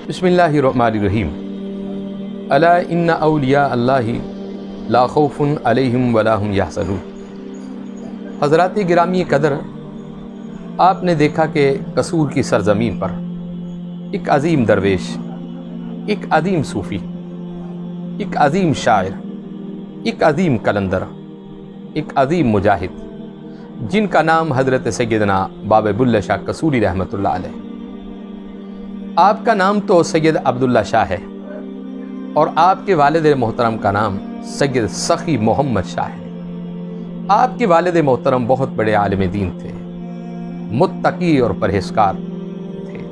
بسم اللہ الرحمن الرحیم الا ان اولیاء اللہ لا خوف علیہم ولا هم یحزنون۔ حضرات گرامی قدر، آپ نے دیکھا کہ قصور کی سرزمین پر ایک عظیم درویش، ایک عظیم صوفی، ایک عظیم شاعر، ایک عظیم قلندر، ایک عظیم مجاہد، جن کا نام حضرت سیدنا بابا بلّہ شاہ قصوری رحمۃ اللہ علیہ۔ آپ کا نام تو سید عبداللہ شاہ ہے اور آپ کے والد محترم کا نام سید سخی محمد شاہ ہے۔ آپ کے والد محترم بہت بڑے عالم دین تھے، متقی اور پرہیزگار تھے،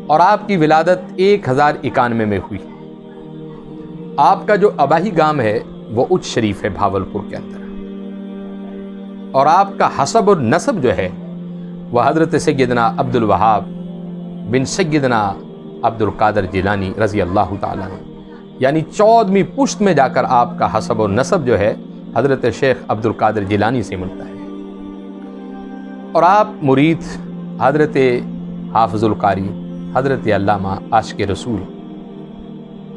اور آپ کی ولادت 1091 میں ہوئی۔ آپ کا جو اباہی گام ہے وہ اچ شریف ہے بھاولپور کے اندر، اور آپ کا حسب اور نسب جو ہے وہ حضرت سیدنا عبد الوہاب بن سیدنا عبد القادر جیلانی رضی اللہ تعالیٰ عنہ، یعنی 14ویں پشت میں جا کر آپ کا حسب و نسب جو ہے حضرت شیخ عبد القادر جیلانی سے ملتا ہے۔ اور آپ مرید حضرت حافظ القاری، حضرت علامہ عاشق رسول،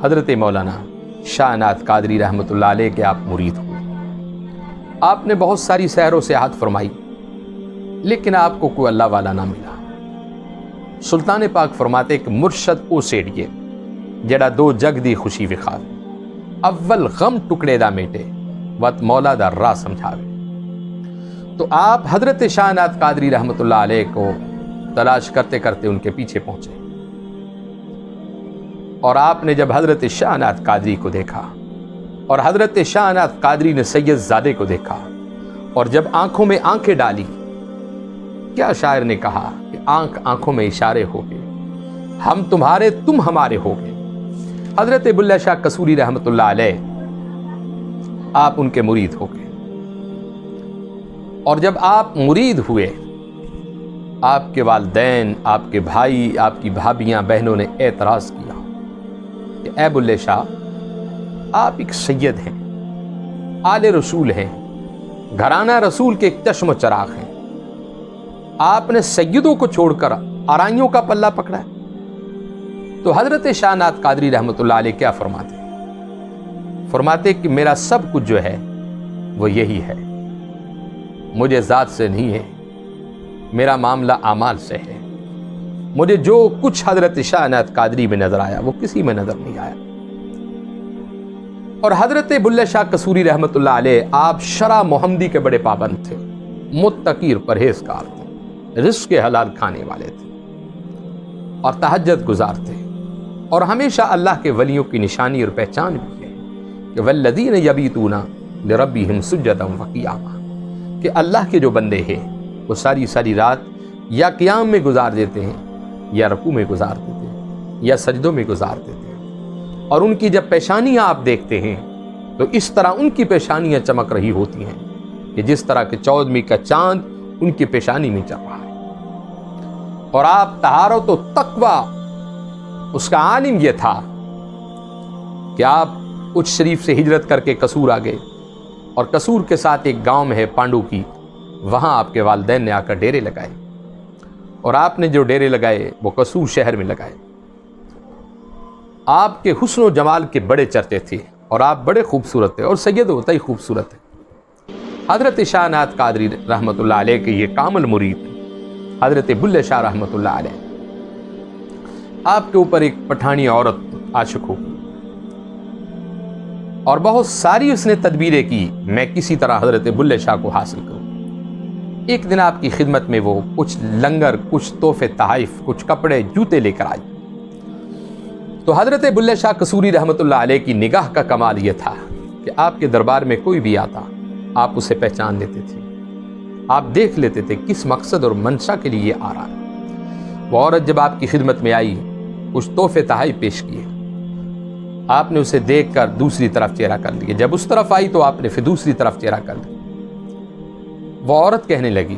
حضرت مولانا شاہ نعت قادری رحمۃ اللہ علیہ کے آپ مرید ہوئے۔ آپ نے بہت ساری سیر و سیاحت فرمائی، لیکن آپ کو کوئی اللہ والا نہ ملا۔ سلطان پاک فرماتے کہ مرشد او سیڑیے جڑا دو جگ دی خوشی وکھاوے، اول غم ٹکڑے دا میٹے وت مولا دا راہ سمجھاوے۔ تو آپ حضرت شاہ نعت قادری رحمۃ اللہ علیہ کو تلاش کرتے کرتے ان کے پیچھے پہنچے، اور آپ نے جب حضرت شاہ نعت قادری کو دیکھا اور حضرت شاہ نعت قادری نے سید زادے کو دیکھا، اور جب آنکھوں میں آنکھیں ڈالی، کیا شاعر نے کہا کہ آنکھ آنکھوں میں اشارے ہو گئے، ہم تمہارے تم ہمارے ہو گئے۔ حضرت بلّہ شاہ قصوری رحمۃ اللہ علیہ آپ ان کے مرید ہو گئے، اور جب آپ مرید ہوئے، آپ کے والدین، آپ کے بھائی، آپ کی بھابیاں، بہنوں نے اعتراض کیا کہ اے بلّہ شاہ، آپ ایک سید ہیں، آل رسول ہیں، گھرانہ رسول کے ایک چشم و چراغ ہیں، آپ نے سیدوں کو چھوڑ کر آرائیوں کا پلہ پکڑا ہے۔ تو حضرت شاہ نعت قادری رحمۃ اللہ علیہ کیا فرماتے کہ میرا سب کچھ جو ہے وہ یہی ہے، مجھے ذات سے نہیں ہے، میرا معاملہ اعمال سے ہے، مجھے جو کچھ حضرت شاہ نعت قادری میں نظر آیا وہ کسی میں نظر نہیں آیا۔ اور حضرت بلّہ شاہ قصوری رحمۃ اللہ علیہ آپ شرع محمدی کے بڑے پابند تھے، متقی اور پرہیزگار تھے، رزق حلال کھانے والے تھے، اور تہجد گزار تھے، اور ہمیشہ اللہ کے ولیوں کی نشانی اور پہچان بھی ہے کہ والذین یبیتون لربہم سجدا وقیاما، کہ اللہ کے جو بندے ہیں وہ ساری ساری رات یا قیام میں گزار دیتے ہیں، یا رکوع میں گزار دیتے ہیں، یا سجدوں میں گزار دیتے ہیں، اور ان کی جب پیشانیاں آپ دیکھتے ہیں تو اس طرح ان کی پیشانیاں چمک رہی ہوتی ہیں کہ جس طرح کہ 14ویں کا چاند ان کی پیشانی میں چل رہا ہے۔ اور آپ طہارت و تقویٰ، اس کا عالم یہ تھا کہ آپ اچ شریف سے ہجرت کر کے قصور آ گئے، اور قصور کے ساتھ ایک گاؤں میں ہے پانڈو کی، وہاں آپ کے والدین نے آ کر ڈیرے لگائے، اور آپ نے جو ڈیرے لگائے وہ قصور شہر میں لگائے۔ آپ کے حسن و جمال کے بڑے چرچے تھے، اور آپ بڑے خوبصورت تھے، اور سید ہوتا ہی خوبصورت ہے۔ حضرت شاہ نعت قادری رحمۃ اللہ علیہ کے یہ کامل مرید حضرت بلّہ شاہ رحمۃ اللہ علیہ، آپ کے اوپر ایک پٹھانی عورت عاشق ہو گئی، اور بہت ساری اس نے تدبیریں کی میں کسی طرح حضرت بلّہ شاہ کو حاصل کروں۔ ایک دن آپ کی خدمت میں وہ کچھ لنگر، کچھ تحفے تحائف، کچھ کپڑے، جوتے لے کر آئی، تو حضرت بلّہ شاہ قصوری رحمۃ اللہ علیہ کی نگاہ کا کمال یہ تھا کہ آپ کے دربار میں کوئی بھی آتا آپ اسے پہچان لیتے تھے، آپ دیکھ لیتے تھے کس مقصد اور منشا کے لیے آ رہا ہے۔ وہ عورت جب آپ کی خدمت میں آئی، کچھ تحفے تحائف پیش کیے، آپ نے اسے دیکھ کر دوسری طرف چہرہ کر لیا، جب اس طرف آئی تو آپ نے پھر دوسری طرف چہرہ کر لیا۔ وہ عورت کہنے لگی،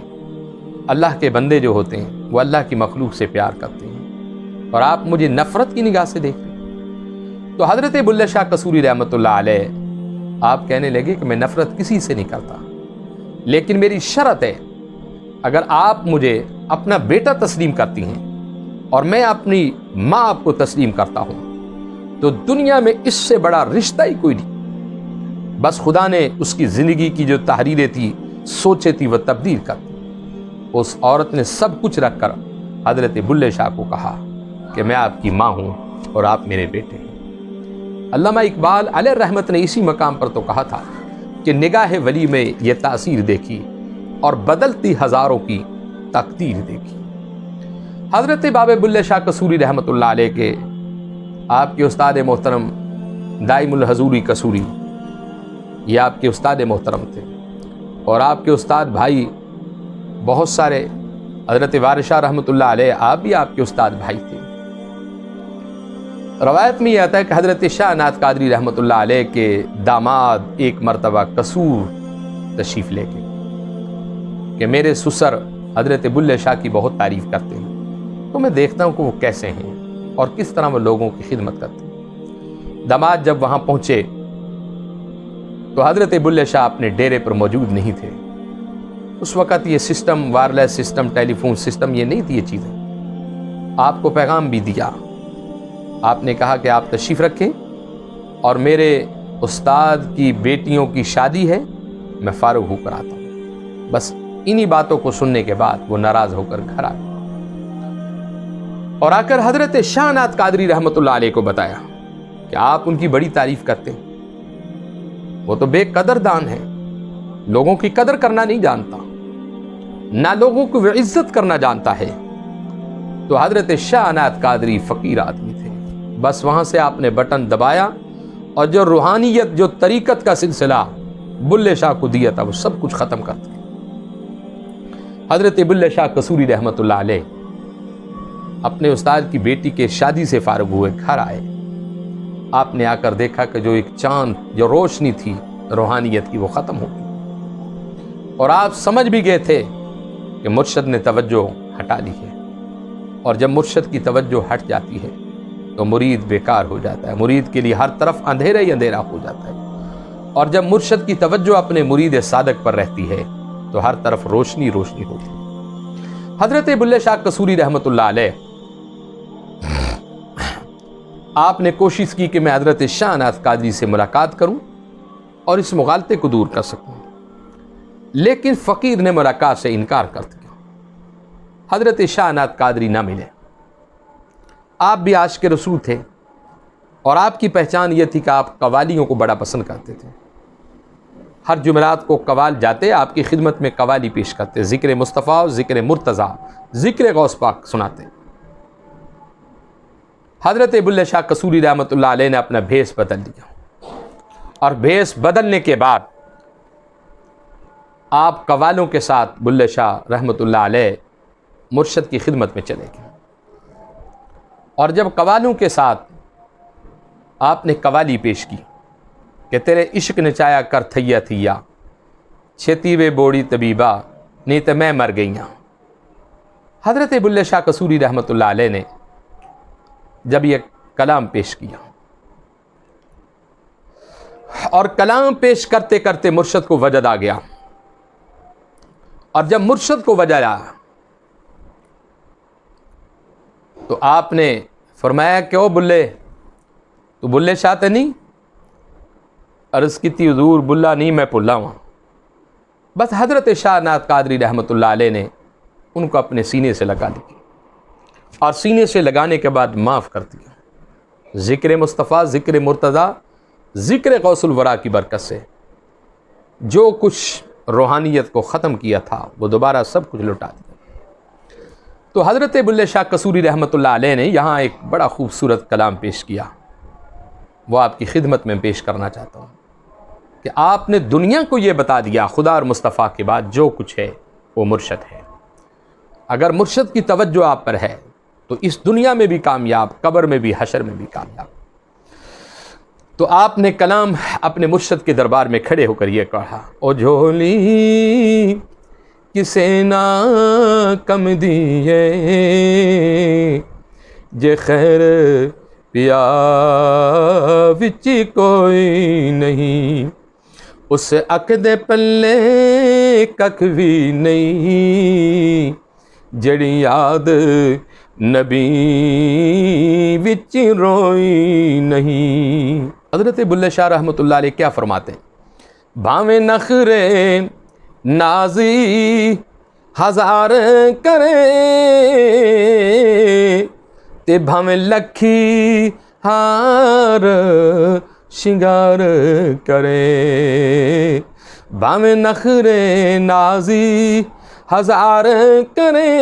اللہ کے بندے جو ہوتے ہیں وہ اللہ کی مخلوق سے پیار کرتے ہیں، اور آپ مجھے نفرت کی نگاہ سے دیکھ رہے۔ تو حضرت بلّہ شاہ قصوری رحمۃ اللہ علیہ آپ کہنے لگے کہ میں نفرت کسی سے نہیں کرتا، لیکن میری شرط ہے، اگر آپ مجھے اپنا بیٹا تسلیم کرتی ہیں اور میں اپنی ماں آپ کو تسلیم کرتا ہوں، تو دنیا میں اس سے بڑا رشتہ ہی کوئی نہیں۔ بس خدا نے اس کی زندگی کی جو تحریریں تھی، سوچے تھی، وہ تبدیل کر دی۔ اس عورت نے سب کچھ رکھ کر حضرت بلے شاہ کو کہا کہ میں آپ کی ماں ہوں اور آپ میرے بیٹے ہیں۔ علامہ اقبال علیہ رحمت نے اسی مقام پر تو کہا تھا کہ نگاہ ولی میں یہ تاثیر دیکھی اور بدلتی ہزاروں کی تقدیر دیکھی۔ حضرت بابا بلے شاہ قصوری رحمۃ اللہ علیہ کے آپ کے استاد محترم دائم الحضوری قصوری، یہ آپ کے استاد محترم تھے، اور آپ کے استاد بھائی بہت سارے، حضرت وارث شاہ رحمۃ اللہ علیہ آپ بھی آپ کے استاد بھائی تھے۔ روایت میں یہ آتا ہے کہ حضرت شاہ نعت قادری رحمۃ اللہ علیہ کے داماد ایک مرتبہ قصور تشریف لے گئے کہ میرے سسر حضرت بلے شاہ کی بہت تعریف کرتے ہیں، تو میں دیکھتا ہوں کہ وہ کیسے ہیں اور کس طرح وہ لوگوں کی خدمت کرتے ہیں۔ داماد جب وہاں پہنچے تو حضرت بلے شاہ اپنے ڈیرے پر موجود نہیں تھے۔ اس وقت یہ سسٹم، وائرلیس سسٹم، ٹیلی فون سسٹم، یہ نہیں تھی یہ چیزیں۔ آپ کو پیغام بھی دیا، آپ نے کہا کہ آپ تشریف رکھیں اور میرے استاد کی بیٹیوں کی شادی ہے، میں فارغ ہو کر آتا ہوں۔ بس انہی باتوں کو سننے کے بعد وہ ناراض ہو کر گھر آ گئے اور آ کر حضرت شاہ نعت قادری رحمۃ اللہ علیہ کو بتایا کہ آپ ان کی بڑی تعریف کرتے ہیں، وہ تو بے قدر دان ہے، لوگوں کی قدر کرنا نہیں جانتا، نہ لوگوں کو وہ عزت کرنا جانتا ہے۔ تو حضرت شاہ نعت قادری فقیر آدمی تھے، بس وہاں سے آپ نے بٹن دبایا اور جو روحانیت، جو طریقت کا سلسلہ بلے شاہ کو دیا تھا، وہ سب کچھ ختم کر دیا۔ حضرت بلے شاہ قصوری رحمۃ اللہ علیہ اپنے استاد کی بیٹی کے شادی سے فارغ ہوئے گھر آئے۔ آپ نے آ کر دیکھا کہ جو ایک چاند، جو روشنی تھی روحانیت کی، وہ ختم ہو گئی، اور آپ سمجھ بھی گئے تھے کہ مرشد نے توجہ ہٹا لی ہے، اور جب مرشد کی توجہ ہٹ جاتی ہے تو مرید بیکار ہو جاتا ہے، مرید کے لیے ہر طرف اندھیرا ہی اندھیرا ہو جاتا ہے، اور جب مرشد کی توجہ اپنے مرید صادق پر رہتی ہے تو ہر طرف روشنی روشنی ہوتی ہے۔ حضرت بلے شاہ قصوری رحمۃ اللہ علیہ، آپ نے کوشش کی کہ میں حضرت شاہ نعت قادری سے ملاقات کروں اور اس مغالطے کو دور کر سکوں، لیکن فقیر نے ملاقات سے انکار کر دیا۔ حضرت شاہ نعت قادری نہ ملے۔ آپ بھی عاشق رسول تھے اور آپ کی پہچان یہ تھی کہ آپ قوالیوں کو بڑا پسند کرتے تھے۔ ہر جمعرات کو قوال جاتے، آپ کی خدمت میں قوالی پیش کرتے، ذکر مصطفیٰ، ذکر مرتضیٰ، ذکر غوث پاک سناتے۔ حضرت بلے شاہ قصوری رحمۃ اللہ علیہ نے اپنا بھیس بدل لیا، اور بھیس بدلنے کے بعد آپ قوالوں کے ساتھ بلے شاہ رحمۃ اللہ علیہ مرشد کی خدمت میں چلے گئے، اور جب قوالوں کے ساتھ آپ نے قوالی پیش کی کہ تیرے عشق نے چایا کر تھیا تھیا، چھتی وے بوڑی طبیبہ نہیں تو میں مر گئی ہوں۔ حضرت بلے شاہ قصوری رحمۃ اللہ علیہ نے جب یہ کلام پیش کیا، اور کلام پیش کرتے کرتے مرشد کو وجد آ گیا، اور جب مرشد کو وجد آیا تو آپ نے فرمایا کہ او بلے، تو بلے شاہ تے نہیں؟ عرض کی تھی حضور بلا نہیں، میں پلا ہوں۔ بس حضرت شاہ نعت قادری رحمۃ اللہ علیہ نے ان کو اپنے سینے سے لگا لیا، اور سینے سے لگانے کے بعد معاف کر دیا۔ ذکر مصطفیٰ، ذکر مرتضیٰ، ذکر غوث الورا کی برکت سے جو کچھ روحانیت کو ختم کیا تھا وہ دوبارہ سب کچھ لوٹا دیا۔ تو حضرت بلے شاہ قصوری رحمۃ اللہ علیہ نے یہاں ایک بڑا خوبصورت کلام پیش کیا، وہ آپ کی خدمت میں پیش کرنا چاہتا ہوں کہ آپ نے دنیا کو یہ بتا دیا خدا اور مصطفیٰ کے بعد جو کچھ ہے وہ مرشد ہے۔ اگر مرشد کی توجہ آپ پر ہے تو اس دنیا میں بھی کامیاب، قبر میں بھی، حشر میں بھی کامیاب۔ تو آپ نے کلام اپنے مرشد کے دربار میں کھڑے ہو کر یہ کہا، او جھولی کسے نہ کم دیے جے خیر پیا وچ کوئی نہیں، اس عقدے پلے ککھ بھی نہیں، جڑی یاد نبی وچ روئی نہیں۔ حضرت بلے شاہ رحمۃ اللہ علیہ کیا فرماتے ہیں؟ بھاویں نخرے نازی ہزار کرے تے بھاویں لکھی ہار شنگار کرے، بھاویں نخرے نازی ہزار کرے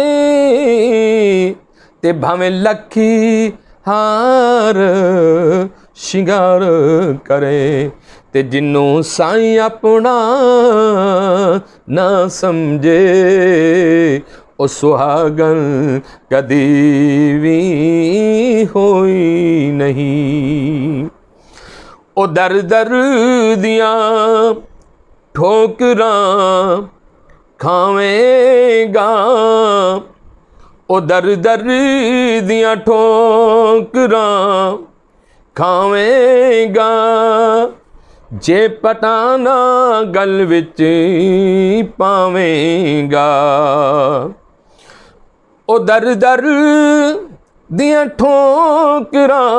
تے بھاویں لکھی ہار شنگار کرے، تے جنوں سائیں اپنا نہ سمجھے او سہاگن کدی وی ہوئی نہیں۔ او در در دیاں ٹھوکراں کھاویں گا، او در در دیاں ٹھوکراں کھاویں گا، جے پٹانا گل وچ پاویں گا۔ او در در دیاں ٹھوکراں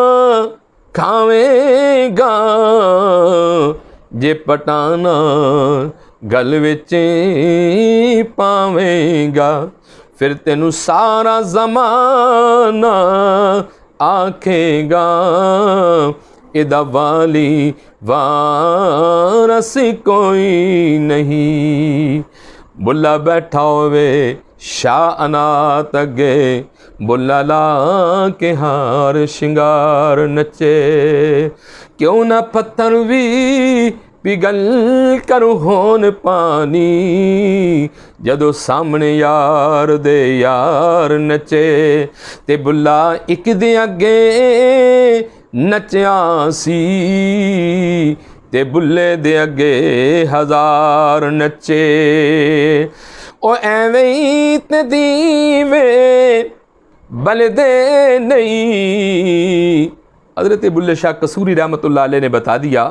کھاویں گا، جے پٹانا گل وچ پاویں گا، پھر تینوں سارا زمانہ آکھے گا ادا والی وارث کوئی نہیں۔ بلا بیٹھا ہوئے شاہ انات اگے، بلا لا کے ہار شنگار نچے، کیوں نہ پتھر بھی پگھل کر ہون پانی، جدو سامنے یار دے یار نچے، تے بلا ایک دے اگے نچیا سی، تے بلے دے اگے ہزار نچے، او ایویں تے دیوے بلدے نہیں۔ حضرت بلے شاہ قصوری رحمۃ اللہ علیہ نے بتا دیا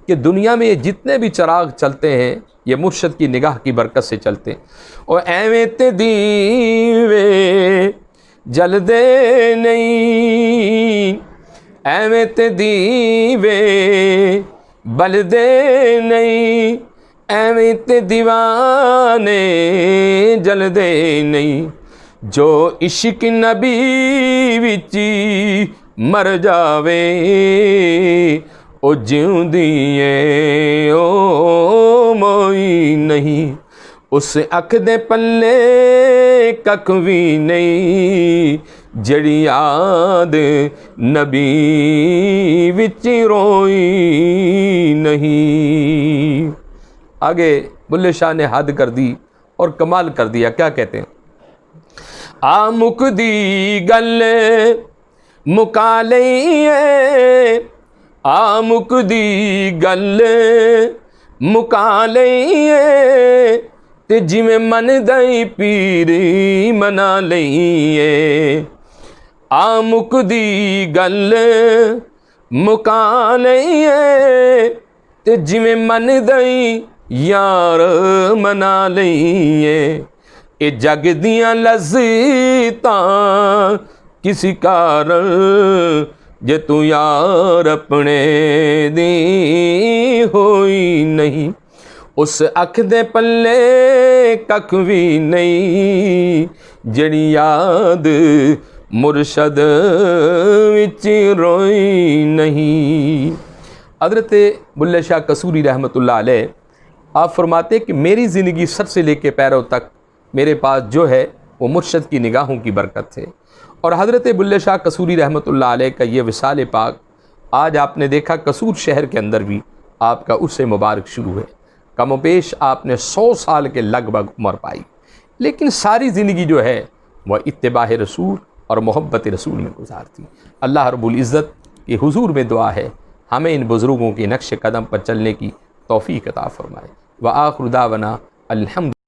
کہ دنیا میں جتنے بھی چراغ چلتے ہیں یہ مرشد کی نگاہ کی برکت سے چلتے ہیں۔ او ایویں تے دیوے جلدے نہیں، ایویں تے دیوے بلدے نہیں، ایویں تے دیوانے جلدے نہیں، جو عشق نبی وچی مر جاوے او جیوندی او موئی نہیں، اس اکھ دے پلے ککھ وی نہیں، جڑی یاد نبی وچ روئی نہیں۔ آگے بلے شاہ نے حد کر دی اور کمال کر دیا، کیا کہتے ہیں؟ آ مک دی گل مکا لئیے، آ مک دی گل مکا لئیے، تے جویں من دئی پیری منا لئیے، آ مک دی گل مکا لئیے، تے جویں من دئی یار منا لئیے، اے جگ دیاں لذتاں کسی کارن، جے تو یار اپنے دی ہوئی نہیں، اس اکھ دے پلے ککھ وی نہیں، جڑی یاد مرشد وچ روئی نہیں۔ حضرت بلے شاہ قصوری رحمۃ اللہ علیہ آپ فرماتے کہ میری زندگی سر سے لے کے پیروں تک میرے پاس جو ہے وہ مرشد کی نگاہوں کی برکت ہے۔ اور حضرت بلے شاہ قصوری رحمۃ اللہ علیہ کا یہ وصال پاک آج آپ نے دیکھا قصور شہر کے اندر بھی آپ کا عرس مبارک شروع ہے۔ کم و بیش آپ نے 100 سال کے لگ بھگ عمر پائی، لیکن ساری زندگی جو ہے وہ اتباع رسول اور محبت رسول میں گزارتی۔ اللہ رب العزت کی حضور میں دعا ہے ہمیں ان بزرگوں کے نقش قدم پر چلنے کی توفیق عطا فرمائے۔ وآخر دعوانا الحمد